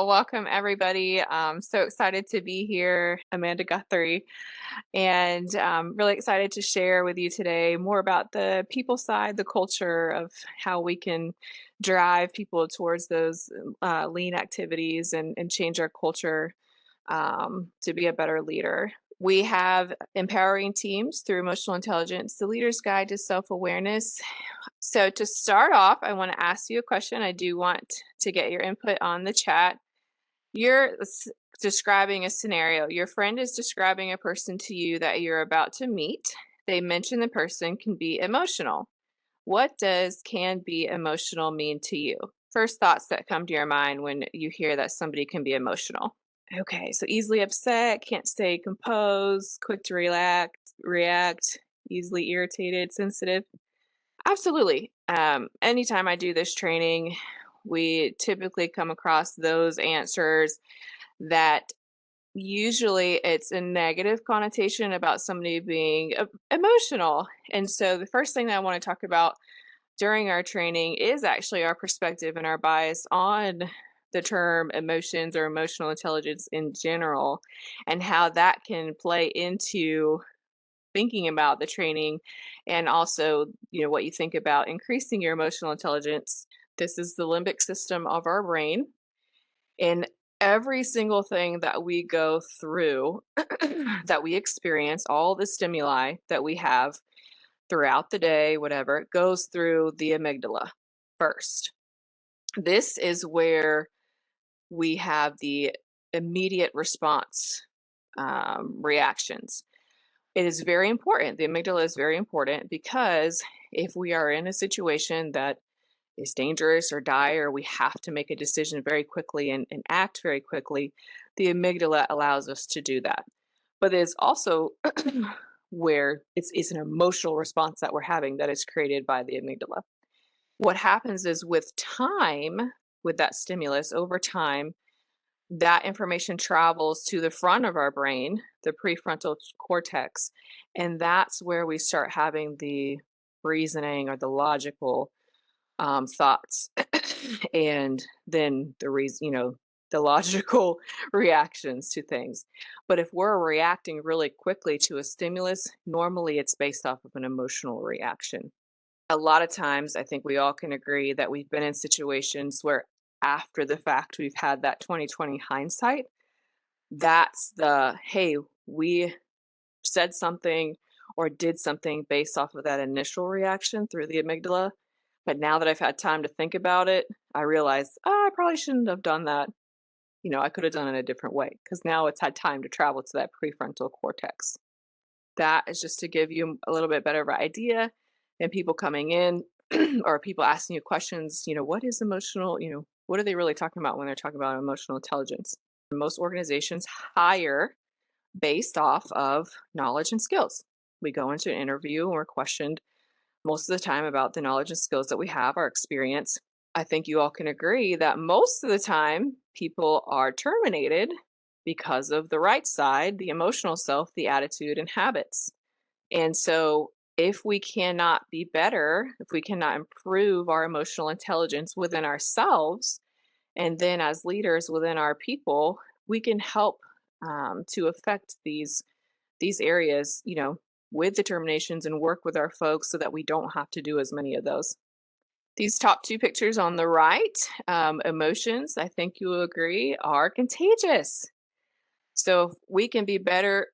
welcome everybody. So excited to be here, Amanda Guthrie, and really excited to share with you today more about the people side, the culture of how we can drive people towards those lean activities and change our culture to be a better leader. We have empowering teams through emotional intelligence, the leader's guide to self-awareness. So to start off, I want to ask you a question. I do want to get your input on the chat. You're describing a scenario. Your friend is describing a person to you that you're about to meet. They mention the person can be emotional. What does can be emotional mean to you? First thoughts that come to your mind when you hear that somebody can be emotional. Okay, so easily upset, can't stay composed, quick to react, easily irritated, sensitive. Absolutely. Anytime I do this training, we typically come across those answers that usually it's a negative connotation about somebody being emotional. And so the first thing that I want to talk about during our training is actually our perspective and our bias on the term emotions or emotional intelligence in general, and how that can play into thinking about the training and also, what you think about increasing your emotional intelligence. This is the limbic system of our brain. And every single thing that we go through, that we experience, all the stimuli that we have throughout the day, whatever, it goes through the amygdala first. This is where we have the immediate response reactions. It is very important. The amygdala is very important because if we are in a situation that is dangerous or dire, we have to make a decision very quickly and act very quickly, the amygdala allows us to do that. But it's also where it's an emotional response that we're having that is created by the amygdala. What happens is with time, with that stimulus, over time, that information travels to the front of our brain, the prefrontal cortex, and that's where we start having the reasoning or the logical thoughts, and then the logical reactions to things. But if we're reacting really quickly to a stimulus, normally it's based off of an emotional reaction. A lot of times, I think we all can agree that we've been in situations where after the fact we've had that 2020 hindsight. That's the, hey, we said something or did something based off of that initial reaction through the amygdala. But now that I've had time to think about it, I realize, I probably shouldn't have done that. I could have done it a different way because now it's had time to travel to that prefrontal cortex. That is just to give you a little bit better of an idea. And people coming in or people asking you questions, what is emotional? What are they really talking about when they're talking about emotional intelligence? Most organizations hire based off of knowledge and skills. We go into an interview and we're questioned most of the time about the knowledge and skills that we have, our experience. I think you all can agree that most of the time people are terminated because of the right side, the emotional self, the attitude, and habits. And so if we cannot be better, if we cannot improve our emotional intelligence within ourselves, and then as leaders within our people, we can help to affect these areas, with determinations and work with our folks so that we don't have to do as many of those. These top two pictures on the right, emotions, I think you will agree, are contagious. So if we can be better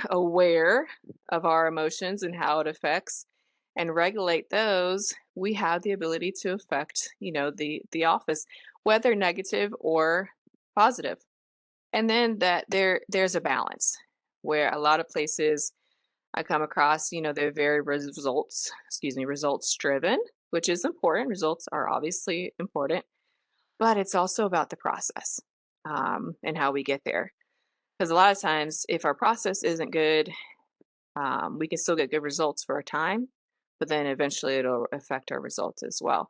aware of our emotions and how it affects and regulate those, we have the ability to affect, the office, whether negative or positive. And then that there's a balance where a lot of places I come across, they're very results driven, which is important. Results are obviously important, but it's also about the process and how we get there. Because a lot of times, if our process isn't good, we can still get good results for a time, but then eventually it'll affect our results as well.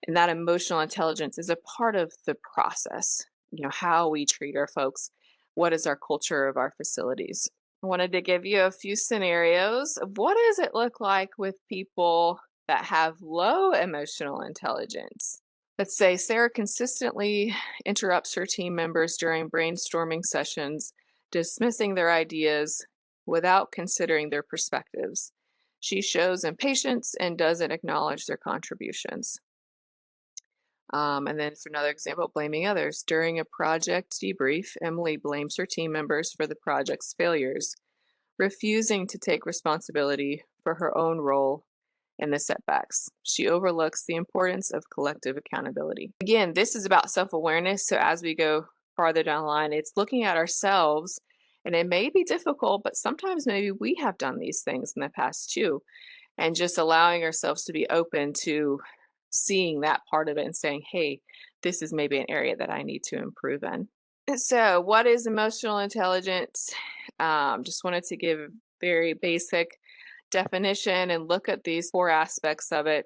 And that emotional intelligence is a part of the process, how we treat our folks, what is our culture of our facilities. I wanted to give you a few scenarios of what does it look like with people that have low emotional intelligence. Let's say Sarah consistently interrupts her team members during brainstorming sessions, dismissing their ideas without considering their perspectives. She shows impatience and doesn't acknowledge their contributions. And then for another example, blaming others. During a project debrief, Emily blames her team members for the project's failures, refusing to take responsibility for her own role in the setbacks. She overlooks the importance of collective accountability. Again, this is about self awareness. So as we go farther down the line, it's looking at ourselves. And it may be difficult, but sometimes maybe we have done these things in the past too. And just allowing ourselves to be open to seeing that part of it and saying, hey, this is maybe an area that I need to improve in. And so, what is emotional intelligence? Just wanted to give a very basic definition and look at these four aspects of it.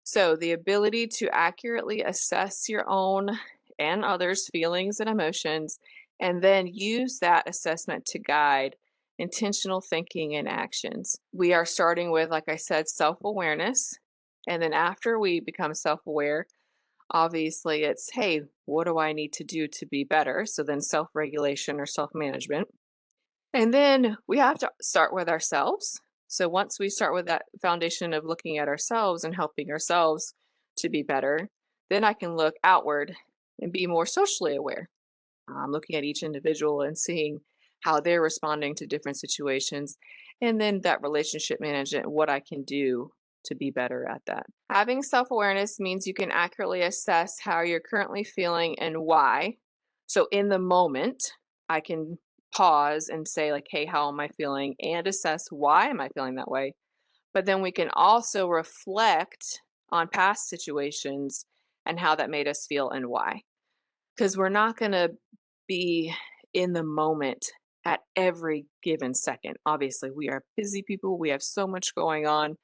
So, the ability to accurately assess your own and others' feelings and emotions, and then use that assessment to guide intentional thinking and actions. We are starting with, like I said, self awareness. And then, after we become self aware, obviously it's, hey, what do I need to do to be better? So, then self regulation or self management. And then we have to start with ourselves. So once we start with that foundation of looking at ourselves and helping ourselves to be better, then I can look outward and be more socially aware. Looking at each individual and seeing how they're responding to different situations. And then that relationship management, what I can do to be better at that. Having self awareness means you can accurately assess how you're currently feeling and why. So in the moment, I can pause and say, like, hey, how am I feeling? And assess why am I feeling that way. But then we can also reflect on past situations and how that made us feel and why. Because we're not going to be in the moment at every given second. Obviously, we are busy people, we have so much going on.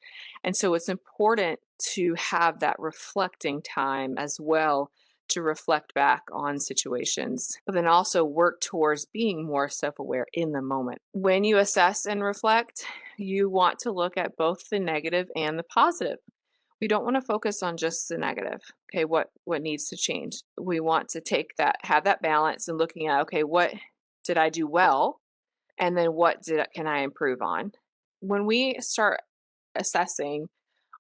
And so it's important to have that reflecting time as well, to reflect back on situations, but then also work towards being more self aware in the moment. When you assess and reflect, you want to look at both the negative and the positive. We don't want to focus on just the negative. Okay, what needs to change? We want to take that, have that balance, and looking at, okay, what did I do well, and then can I improve on? When we start assessing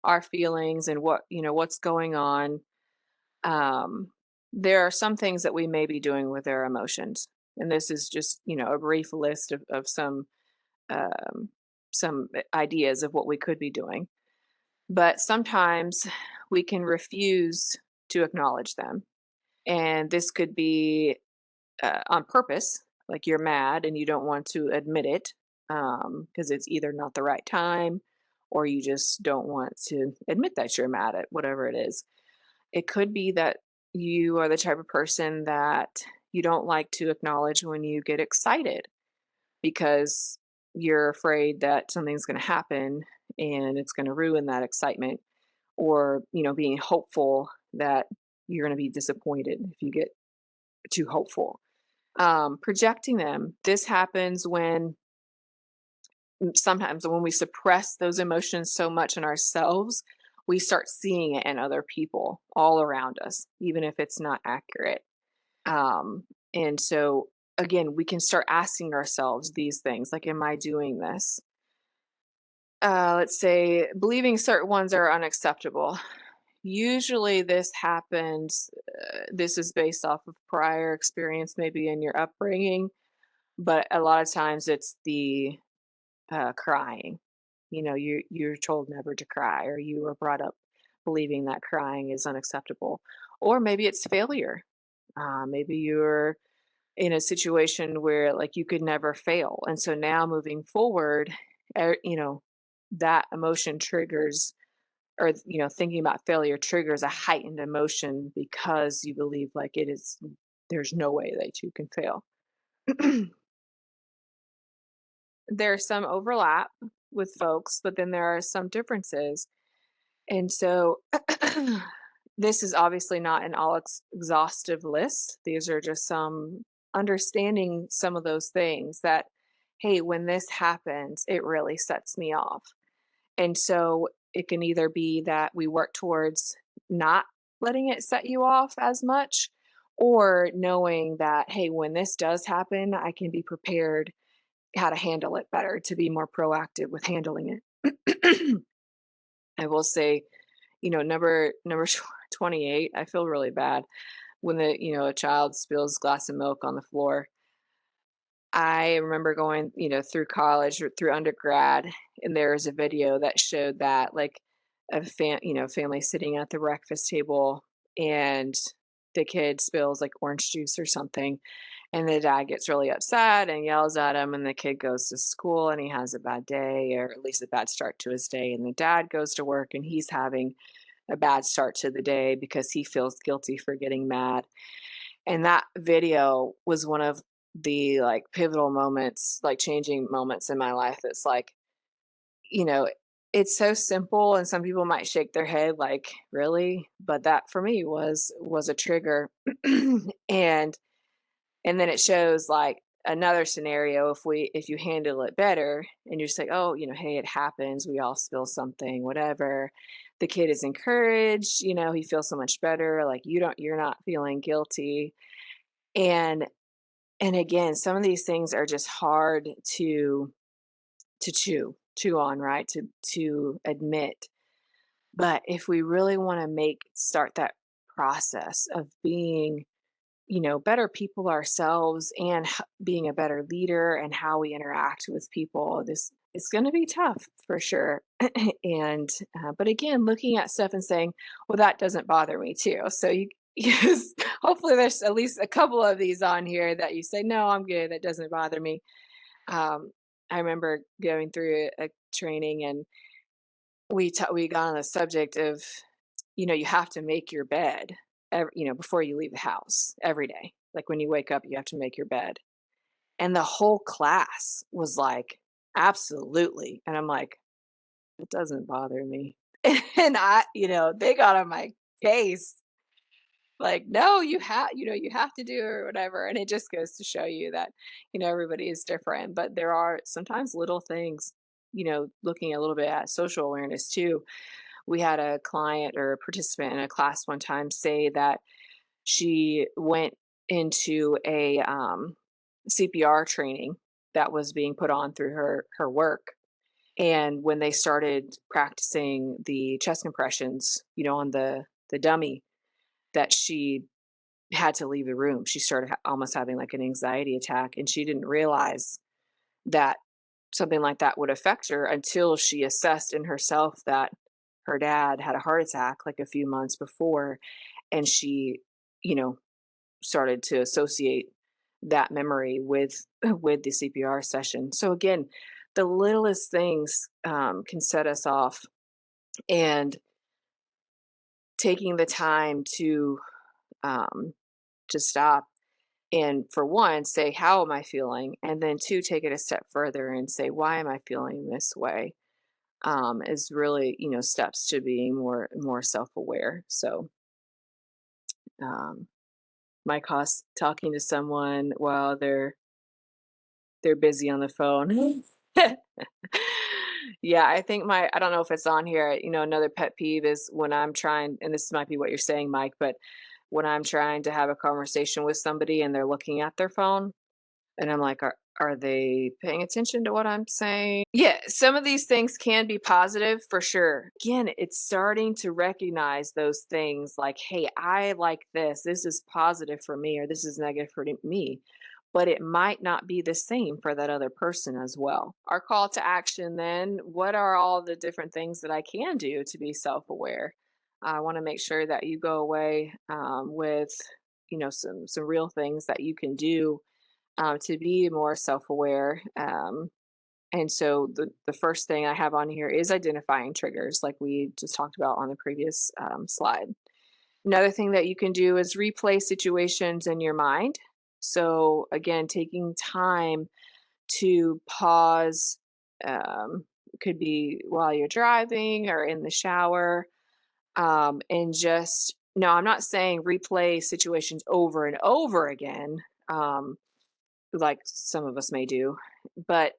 our feelings and what's going on, um, there are some things that we may be doing with our emotions, and this is just a brief list of um, some ideas of what we could be doing. But sometimes we can refuse to acknowledge them. And this could be on purpose, like you're mad and you don't want to admit it because it's either not the right time or you just don't want to admit that you're mad at whatever it is. It could be that you are the type of person that you don't like to acknowledge when you get excited because you're afraid that something's going to happen and it's going to ruin that excitement, or being hopeful that you're going to be disappointed if you get too hopeful. Projecting them, this happens when sometimes when we suppress those emotions so much in ourselves, we start seeing it in other people all around us, even if it's not accurate. And so again, we can start asking ourselves these things, like, am I doing this? Let's say believing certain ones are unacceptable. Usually, this happens. This is based off of prior experience, maybe in your upbringing, but a lot of times it's the crying. You're told never to cry, or you were brought up believing that crying is unacceptable, or maybe it's failure. Maybe you're in a situation where like you could never fail, and so now moving forward, that emotion triggers, or thinking about failure triggers a heightened emotion because you believe like there's no way that you can fail. There's some overlap with folks, but then there are some differences. And so this is obviously not an all exhaustive list. These are just some understanding some of those things that, hey, when this happens, it really sets me off. And so it can either be that we work towards not letting it set you off as much, or knowing that, hey, when this does happen, I can be prepared how to handle it better, to be more proactive with handling it. I will say, number 28, I feel really bad when a child spills glass of milk on the floor. I remember going, through college or through undergrad, and there was a video that showed that, like, a family sitting at the breakfast table, and the kid spills like orange juice or something, and the dad gets really upset and yells at him, and the kid goes to school and he has a bad day, or at least a bad start to his day, and the dad goes to work and he's having a bad start to the day because he feels guilty for getting mad. And that video was one of the, like, pivotal moments, like, changing moments in my life. It's like, you know, it's so simple and some people might shake their head like, "Really?" But that for me was a trigger. And and then it shows, like, another scenario if you handle it better and you're just like, "Oh, hey, it happens. We all spill something, whatever." The kid is encouraged, he feels so much better, like, you're not feeling guilty. And and again, some of these things are just hard to chew on, right? To admit. But if we really want to make start that process of being, better people ourselves, and being a better leader and how we interact with people, this it's going to be tough for sure. And but again, looking at stuff and saying, well, that doesn't bother me too. So you yes, hopefully there's at least a couple of these on here that you say, no, I'm good, that doesn't bother me. um, I remember going through a training, and we got on the subject of, you have to make your bed before you leave the house every day. Like, when you wake up, you have to make your bed. And the whole class was like, "Absolutely." And I'm like, "It doesn't bother me." And they got on my case, like, "No, you have to do it," or whatever. And it just goes to show you that, everybody is different, but there are sometimes little things, looking a little bit at social awareness too. We had a client or a participant in a class one time say that she went into a CPR training that was being put on through her work. And when they started practicing the chest compressions, on the dummy, that she had to leave the room. She started almost having like an anxiety attack, and she didn't realize that something like that would affect her until she assessed in herself that her dad had a heart attack like a few months before, and she, you know, started to associate that memory with with the CPR session. So again, the littlest things can set us off, and taking the time um, to stop and, for one, say, how am I feeling, and then two, take it a step further and say, why am I feeling this way, is really, steps to being more self-aware. So um, might cost talking to someone while they're busy on the phone. Yeah, I think I don't know if it's on here, another pet peeve is when I'm trying, and this might be what you're saying, Mike, but when I'm trying to have a conversation with somebody and they're looking at their phone, and I'm like, are they paying attention to what I'm saying? Yeah, some of these things can be positive for sure. Again, it's starting to recognize those things like, hey, I like this. This is positive for me, or this is negative for me. But it might not be the same for that other person as well. Our call to action then, what are all the different things that I can do to be self aware? I want to make sure that you go away with, some real things that you can do to be more self aware. And so the first thing I have on here is identifying triggers, like we just talked about on the previous slide. Another thing that you can do is replay situations in your mind. So again, taking time to pause, could be while you're driving or in the shower, and just, no, I'm not saying replay situations over and over again, like some of us may do, but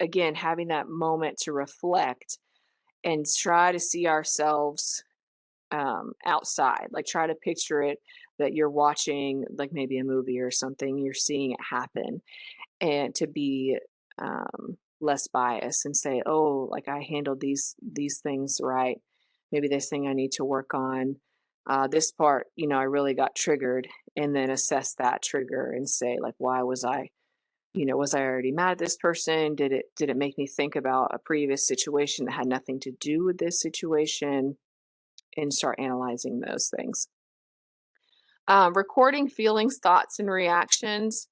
again, having that moment to reflect and try to see ourselves outside. Like try to picture it that you're watching like maybe a movie or something, you're seeing it happen, and to be less biased and say, "Oh, like I handled these things right. Maybe this thing I need to work on. This part, I really got triggered." And then assess that trigger and say, like, why was I, was I already mad at this person? Did it make me think about a previous situation that had nothing to do with this situation? And start analyzing those things. Recording feelings, thoughts, and reactions.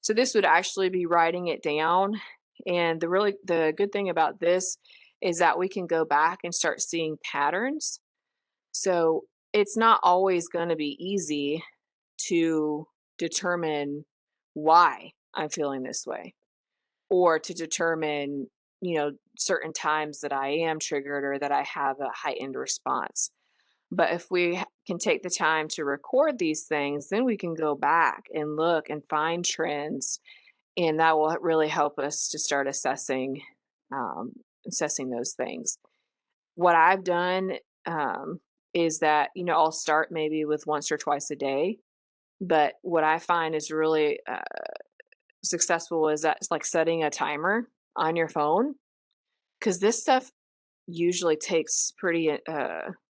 So this would actually be writing it down. And the good thing about this is that we can go back and start seeing patterns. So it's not always going to be easy to determine why I'm feeling this way, or to determine, certain times that I am triggered or that I have a heightened response. But if we can take the time to record these things, then we can go back and look and find trends, and that will really help us to start um, assessing those things. What I've done is that, I'll start maybe with once or twice a day. But what I find is really successful is that it's like setting a timer on your phone, because this stuff usually takes pretty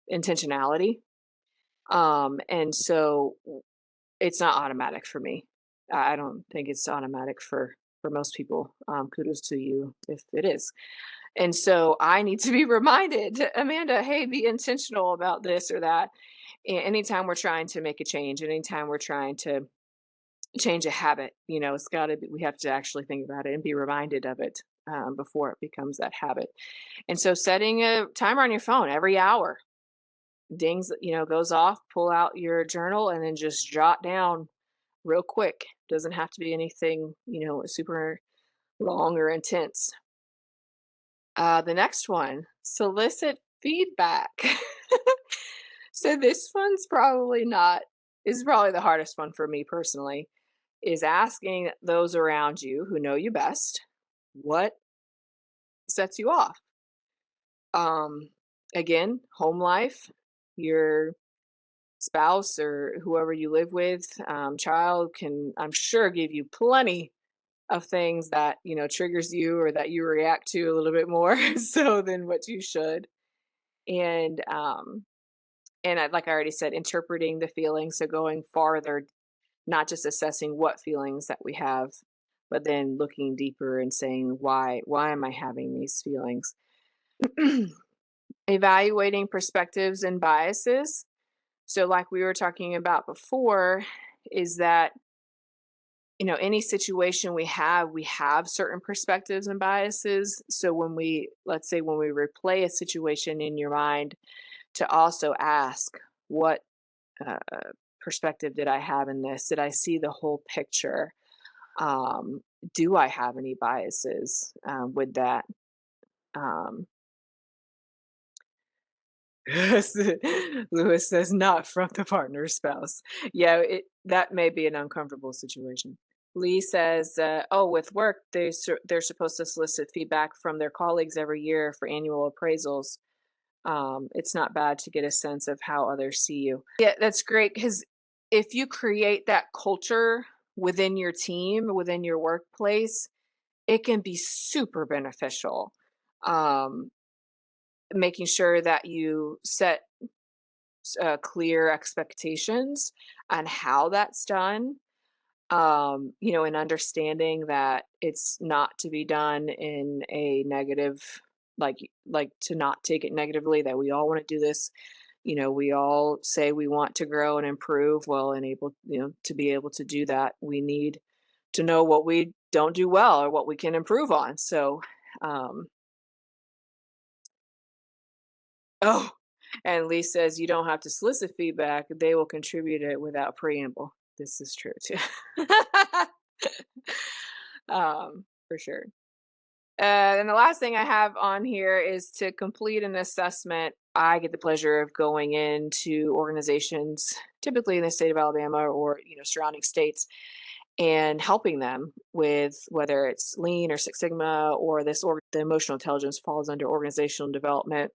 intentionality. And so it's not automatic for me. I don't think it's automatic for most people. Kudos to you if it is. And so I need to be reminded, Amanda, hey, be intentional about this or that. Anytime we're trying to make a change, anytime we're trying to change a habit, it's got to be, we have to actually think about it and be reminded of it before it becomes that habit. And so setting a timer on your phone every hour, dings, goes off, pull out your journal and then just jot down real quick. Doesn't have to be anything, super long or intense. The next one, solicit feedback. So this one's probably not, is probably the hardest one for me personally, is asking those around you who know you best what sets you off. Um, Again, home life, your spouse or whoever you live with, child can, I'm sure, give you plenty of things that, triggers you or that you react to a little bit more so than what you should. And like I already said, interpreting the feelings, so going farther, not just assessing what feelings that we have, but then looking deeper and saying, why am I having these feelings? Evaluating perspectives and biases. So, like we were talking about before, is that, any situation we have certain perspectives and biases. So, let's say, when we replay a situation in your mind, to also ask, what uh, perspective did I have in this? Did I see the whole picture? Um, do I have any biases with that? Um, Lewis says, not from the partner's spouse. Yeah, that may be an uncomfortable situation. Lee says, oh, with work, they're supposed to solicit feedback from their colleagues every year for annual appraisals. It's not bad to get a sense of how others see you. Yeah, that's great, because if you create that culture within your team, within your workplace, it can be super beneficial. Um, Making sure that you set clear expectations on how that's done, and understanding that it's not to be done in a negative, like to not take it negatively, that we all want to do this. We all say we want to grow and improve. Well, and able, to be able to do that, we need to know what we don't do well or what we can improve on. So, um, oh, and Lee says you don't have to solicit feedback; they will contribute it without preamble. This is true too. For sure. And the last thing I have on here is to complete an assessment. I get the pleasure of going into organizations, typically in the state of Alabama or, surrounding states, and helping them with whether it's Lean or Six Sigma, or the emotional intelligence falls under organizational development.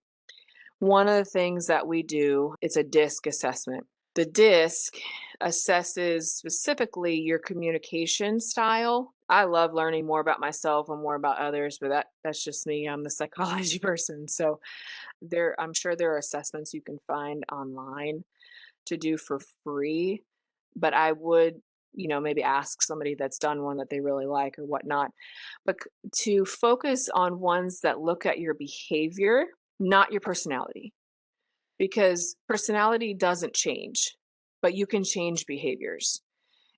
One of the things that we do, it's a DISC assessment. The DISC assesses specifically your communication style. I love learning more about myself and more about others, but that's just me. I'm the psychology person. So I'm sure there are assessments you can find online to do for free, but I would, maybe ask somebody that's done one that they really like or whatnot. But to focus on ones that look at your behavior, not your personality, because personality doesn't change, but you can change behaviors.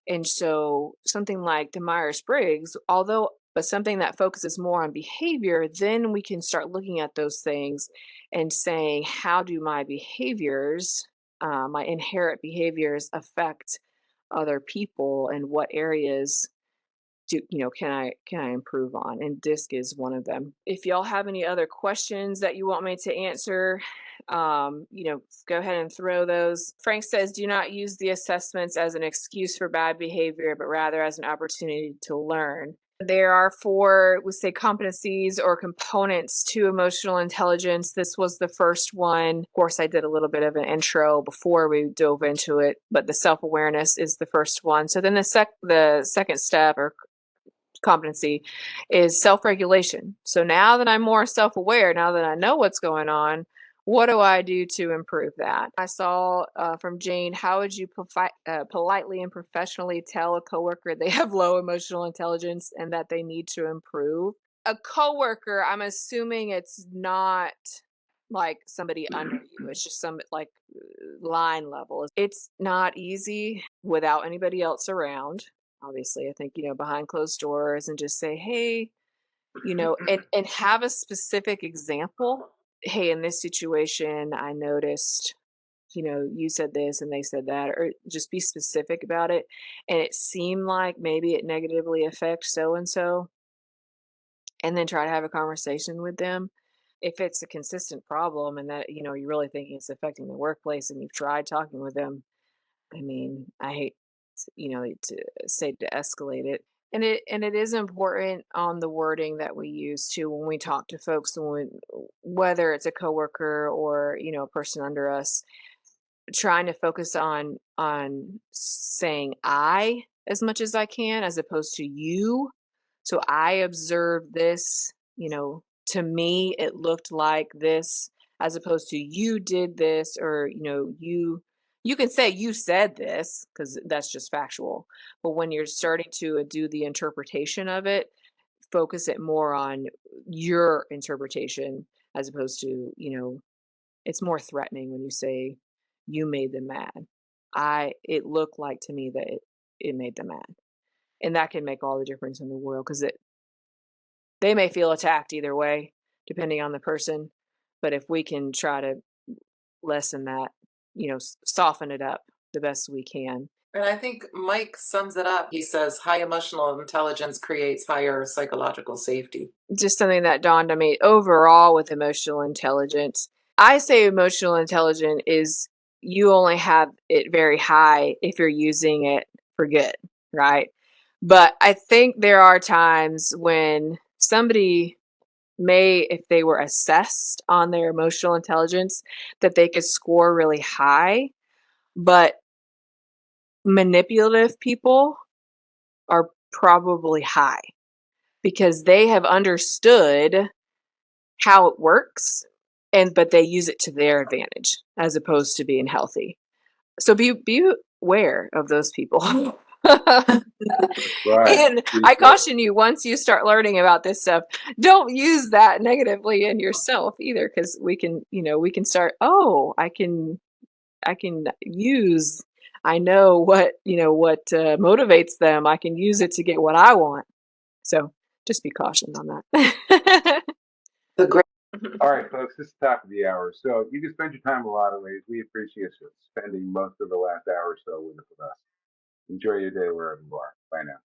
And so something like the Myers-Briggs, although but something that focuses more on behavior, then we can start looking at those things and saying, how do my behaviors, my inherent behaviors affect other people, and what areas can I improve on? And DISC is one of them. If y'all have any other questions that you want me to answer, go ahead and throw those. Frank says, do not use the assessments as an excuse for bad behavior, but rather as an opportunity to learn. There are four, we say, competencies or components to emotional intelligence. This was the first one. Of course, I did a little bit of an intro before we dove into it, but the self-awareness is the first one. So then the second step or competency is self-regulation. So now that I'm more self-aware, now that I know what's going on, what do I do to improve that? I saw from Jane, how would you politely and professionally tell a coworker they have low emotional intelligence and that they need to improve? A coworker, I'm assuming it's not like somebody under you. It's just some like line level. It's not easy without anybody else around. Obviously, I think, behind closed doors and just say, hey, and have a specific example. Hey, in this situation, I noticed, you said this and they said that, or just be specific about it. And it seemed like maybe it negatively affects so and so, and then try to have a conversation with them. If it's a consistent problem and that, you're really thinking it's affecting the workplace and you've tried talking with them, I mean, I hate, to say to escalate it. And it is important on the wording that we use too when we talk to folks, whether it's a coworker or, a person under us, trying to focus on saying I as much as I can as opposed to you. So I observed this, to me it looked like this, as opposed to you did this, or you can say you said this because that's just factual. But when you're starting to do the interpretation of it, focus it more on your interpretation as opposed to, it's more threatening when you say you made them mad. It looked like to me that it made them mad. And that can make all the difference in the world because they may feel attacked either way, depending on the person. But if we can try to lessen that, soften it up the best we can. And I think Mike sums it up. He says high emotional intelligence creates higher psychological safety. Just something that dawned on me overall with emotional intelligence. I say emotional intelligence is you only have it very high if you're using it for good, right? But I think there are times when somebody may, if they were assessed on their emotional intelligence, that they could score really high, but manipulative people are probably high because they have understood how it works, but they use it to their advantage as opposed to being healthy. So be aware of those people. Right. And I caution you, once you start learning about this stuff, don't use that negatively in yourself either, because we can start, oh, I can use, I know what motivates them. I can use it to get what I want. So just be cautioned on that. The great All right, folks, this is the top of the hour. So you can spend your time a lot of ways. We appreciate you spending most of the last hour or so with us. Enjoy your day wherever you are. Bye now.